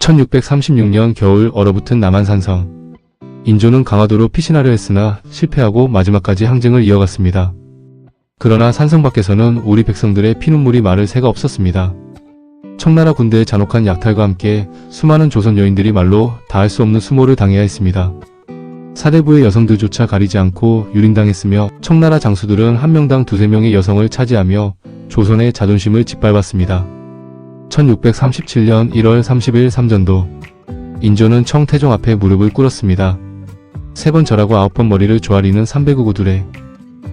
1636년 겨울 얼어붙은 남한산성. 인조는 강화도로 피신하려 했으나 실패하고 마지막까지 항쟁을 이어갔습니다. 그러나 산성 밖에서는 우리 백성들의 피눈물이 마를 새가 없었습니다. 청나라 군대의 잔혹한 약탈과 함께 수많은 조선 여인들이 말로 다할 수 없는 수모를 당해야 했습니다. 사대부의 여성들조차 가리지 않고 유린당했으며 청나라 장수들은 한 명당 두세 명의 여성을 차지하며 조선의 자존심을 짓밟았습니다. 1637년 1월 30일 삼전도. 인조는 청태종 앞에 무릎을 꿇었습니다. 3번 절하고 9번 머리를 조아리는 300구 둘에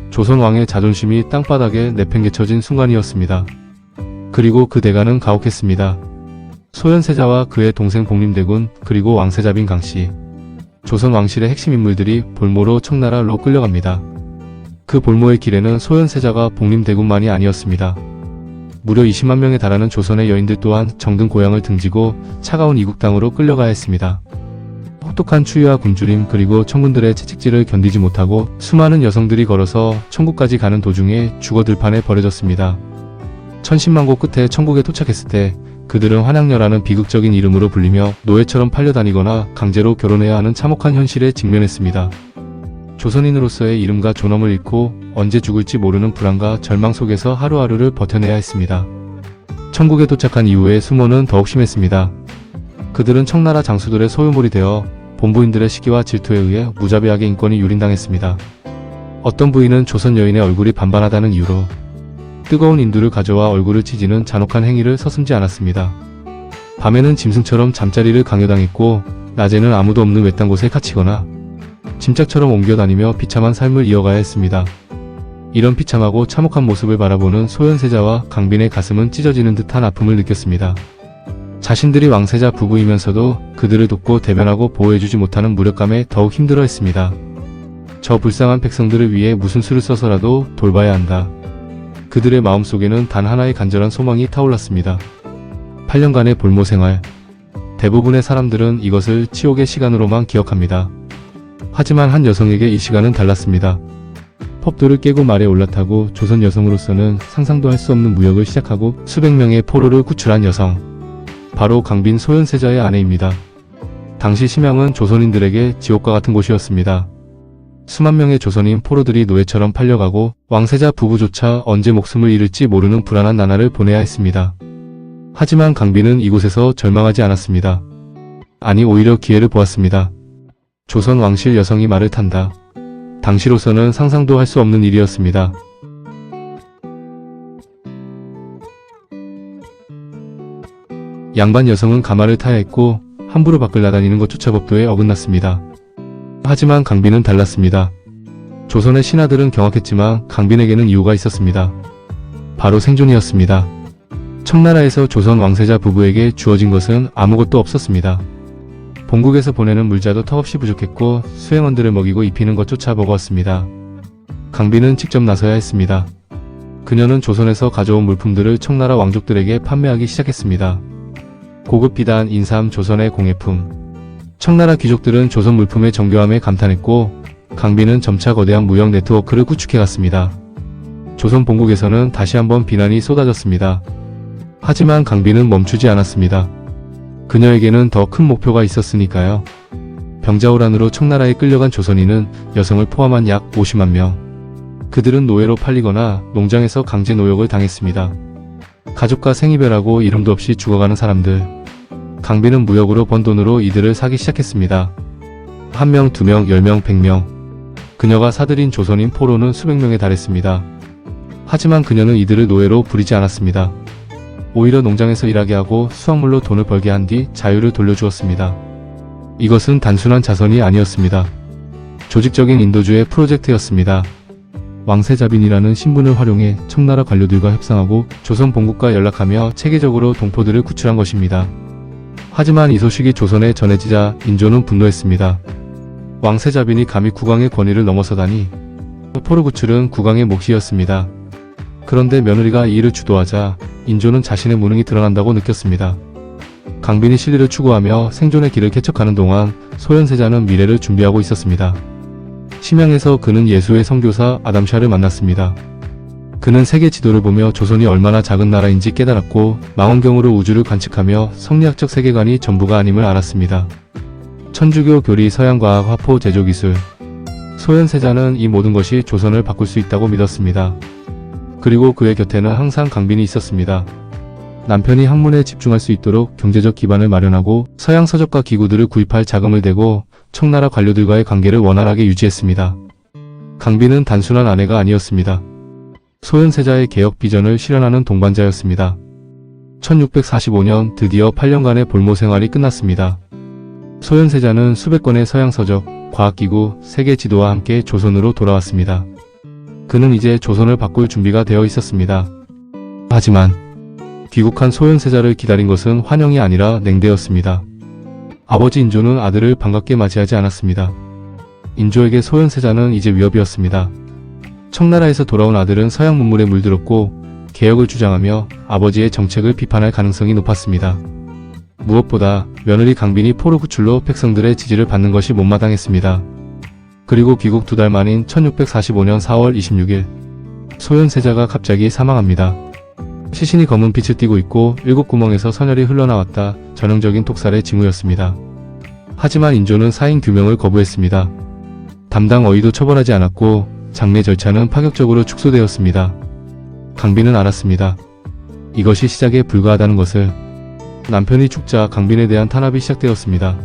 조선 왕의 자존심이 땅바닥에 내팽개쳐진 순간이었습니다. 그리고 그 대가는 가혹했습니다. 소현세자와 그의 동생 복림대군 그리고 왕세자빈 강씨, 조선 왕실의 핵심 인물들이 볼모로 청나라로 끌려갑니다. 그 볼모의 길에는 소현세자가 복림대군만이 아니었습니다. 무려 20만 명에 달하는 조선의 여인들 또한 정든 고향을 등지고 차가운 이국 땅으로 끌려가야 했습니다. 혹독한 추위와 굶주림 그리고 청군들의 채찍질을 견디지 못하고 수많은 여성들이 걸어서 천국까지 가는 도중에 죽어 들판에 버려졌습니다. 천신만고 끝에 천국에 도착했을 때 그들은 환양녀라는 비극적인 이름으로 불리며 노예처럼 팔려다니거나 강제로 결혼해야 하는 참혹한 현실에 직면했습니다. 조선인으로서의 이름과 존엄을 잃고 언제 죽을지 모르는 불안과 절망 속에서 하루하루를 버텨내야 했습니다. 천국에 도착한 이후에 수모는 더욱 심했습니다. 그들은 청나라 장수들의 소유물이 되어 본부인들의 시기와 질투에 의해 무자비하게 인권이 유린당했습니다. 어떤 부인은 조선 여인의 얼굴이 반반하다는 이유로 뜨거운 인두를 가져와 얼굴을 찢는 잔혹한 행위를 서슴지 않았습니다. 밤에는 짐승처럼 잠자리를 강요당했고 낮에는 아무도 없는 외딴 곳에 갇히거나 짐짝처럼 옮겨다니며 비참한 삶을 이어가야 했습니다. 이런 비참하고 참혹한 모습을 바라보는 소현세자와 강빈의 가슴은 찢어지는 듯한 아픔을 느꼈습니다. 자신들이 왕세자 부부이면서도 그들을 돕고 대변하고 보호해주지 못하는 무력감에 더욱 힘들어했습니다. 저 불쌍한 백성들을 위해 무슨 수를 써서라도 돌봐야 한다. 그들의 마음속에는 단 하나의 간절한 소망이 타올랐습니다. 8년간의 볼모 생활. 대부분의 사람들은 이것을 치욕의 시간으로만 기억합니다. 하지만 한 여성에게 이 시간은 달랐습니다. 펍도를 깨고 말에 올라타고 조선 여성으로서는 상상도 할 수 없는 무역을 시작하고 수백 명의 포로를 구출한 여성. 바로 강빈 소현세자의 아내입니다. 당시 심양은 조선인들에게 지옥과 같은 곳이었습니다. 수만 명의 조선인 포로들이 노예처럼 팔려가고 왕세자 부부조차 언제 목숨을 잃을지 모르는 불안한 나날을 보내야 했습니다. 하지만 강빈은 이곳에서 절망하지 않았습니다. 아니 오히려 기회를 보았습니다. 조선 왕실 여성이 말을 탄다. 당시로서는 상상도 할 수 없는 일이었습니다. 양반 여성은 가마를 타야 했고 함부로 밖을 나다니는 것조차 법도에 어긋났습니다. 하지만 강빈은 달랐습니다. 조선의 신하들은 경악했지만 강빈에게는 이유가 있었습니다. 바로 생존이었습니다. 청나라에서 조선 왕세자 부부에게 주어진 것은 아무것도 없었습니다. 본국에서 보내는 물자도 턱없이 부족했고 수행원들을 먹이고 입히는 것조차 버거웠습니다. 강빈은 직접 나서야 했습니다. 그녀는 조선에서 가져온 물품들을 청나라 왕족들에게 판매하기 시작했습니다. 고급 비단, 인삼, 조선의 공예품. 청나라 귀족들은 조선 물품의 정교함에 감탄했고 강빈은 점차 거대한 무역 네트워크를 구축해갔습니다. 조선 본국에서는 다시 한번 비난이 쏟아졌습니다. 하지만 강빈은 멈추지 않았습니다. 그녀에게는 더 큰 목표가 있었으니까요. 병자호란으로 청나라에 끌려간 조선인은 여성을 포함한 약 50만 명. 그들은 노예로 팔리거나 농장에서 강제 노역을 당했습니다. 가족과 생이별하고 이름도 없이 죽어가는 사람들. 강빈은 무역으로 번 돈으로 이들을 사기 시작했습니다. 1명, 2명, 10명, 100명. 그녀가 사들인 조선인 포로는 수백 명에 달했습니다. 하지만 그녀는 이들을 노예로 부리지 않았습니다. 오히려 농장에서 일하게 하고 수확물로 돈을 벌게 한 뒤 자유를 돌려주었습니다. 이것은 단순한 자선이 아니었습니다. 조직적인 인도주의 프로젝트였습니다. 왕세자빈이라는 신분을 활용해 청나라 관료들과 협상하고 조선 본국과 연락하며 체계적으로 동포들을 구출한 것입니다. 하지만 이 소식이 조선에 전해지자 인조는 분노했습니다. 왕세자빈이 감히 국왕의 권위를 넘어서다니. 포로 구출은 국왕의 몫이었습니다. 그런데 며느리가 이 일을 주도하자 인조는 자신의 무능이 드러난다고 느꼈습니다. 강빈이 실리를 추구하며 생존의 길을 개척하는 동안 소현세자는 미래를 준비하고 있었습니다. 심양에서 그는 예수의 선교사 아담샤를 만났습니다. 그는 세계 지도를 보며 조선이 얼마나 작은 나라인지 깨달았고 망원경으로 우주를 관측하며 성리학적 세계관이 전부가 아님을 알았습니다. 천주교 교리 서양과학 화포 제조기술 소현세자는 이 모든 것이 조선을 바꿀 수 있다고 믿었습니다. 그리고 그의 곁에는 항상 강빈이 있었습니다. 남편이 학문에 집중할 수 있도록 경제적 기반을 마련하고 서양 서적과 기구들을 구입할 자금을 대고 청나라 관료들과의 관계를 원활하게 유지했습니다. 강빈은 단순한 아내가 아니었습니다. 소현세자의 개혁 비전을 실현하는 동반자였습니다. 1645년 드디어 8년간의 볼모 생활이 끝났습니다. 소현세자는 수백 권의 서양 서적, 과학기구, 세계 지도와 함께 조선으로 돌아왔습니다. 그는 이제 조선을 바꿀 준비가 되어 있었습니다. 하지만 귀국한 소현세자를 기다린 것은 환영이 아니라 냉대였습니다. 아버지 인조는 아들을 반갑게 맞이하지 않았습니다. 인조에게 소현세자는 이제 위협이었습니다. 청나라에서 돌아온 아들은 서양 문물에 물들었고 개혁을 주장하며 아버지의 정책을 비판할 가능성이 높았습니다. 무엇보다 며느리 강빈이 포로 구출로 백성들의 지지를 받는 것이 못마땅했습니다. 그리고 귀국 2달 만인 1645년 4월 26일 소현세자가 갑자기 사망합니다. 시신이 검은 빛을 띠고 있고 7구멍에서 선혈이 흘러나왔다. 전형적인 독살의 징후였습니다. 하지만 인조는 사인 규명을 거부했습니다. 담당 어의도 처벌하지 않았고 장례 절차는 파격적으로 축소되었습니다. 강빈은 알았습니다. 이것이 시작에 불과하다는 것을. 남편이 죽자 강빈에 대한 탄압이 시작되었습니다.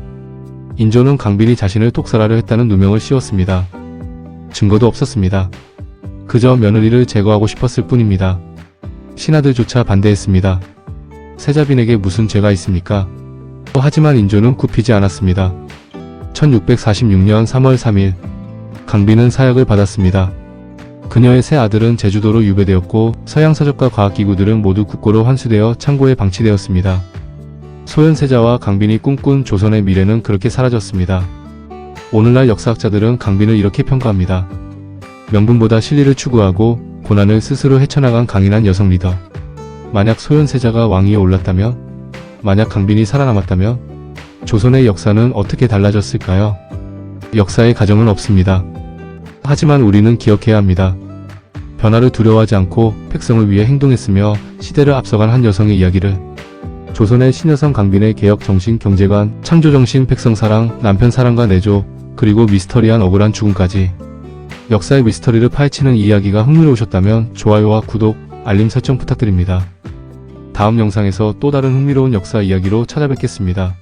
인조는 강빈이 자신을 독살하려 했다는 누명을 씌웠습니다. 증거도 없었습니다. 그저 며느리를 제거하고 싶었을 뿐입니다. 신하들조차 반대했습니다. 세자빈에게 무슨 죄가 있습니까? 하지만 인조는 굽히지 않았습니다. 1646년 3월 3일 강빈은 사약을 받았습니다. 그녀의 세 아들은 제주도로 유배되었고 서양 서적과 과학기구들은 모두 국고로 환수되어 창고에 방치되었습니다. 소현세자와 강빈이 꿈꾼 조선의 미래는 그렇게 사라졌습니다. 오늘날 역사학자들은 강빈을 이렇게 평가합니다. 명분보다 실리를 추구하고 고난을 스스로 헤쳐나간 강인한 여성 리더. 만약 소현세자가 왕위에 올랐다면, 만약 강빈이 살아남았다면 조선의 역사는 어떻게 달라졌을까요? 역사의 가정은 없습니다. 하지만 우리는 기억해야 합니다. 변화를 두려워하지 않고 백성을 위해 행동했으며 시대를 앞서간 한 여성의 이야기를. 조선의 신여성 강빈의 개혁 정신, 경제관, 창조 정신, 백성 사랑, 남편 사랑과 내조, 그리고 미스터리한 억울한 죽음까지. 역사의 미스터리를 파헤치는 이야기가 흥미로우셨다면 좋아요와 구독, 알림 설정 부탁드립니다. 다음 영상에서 또 다른 흥미로운 역사 이야기로 찾아뵙겠습니다.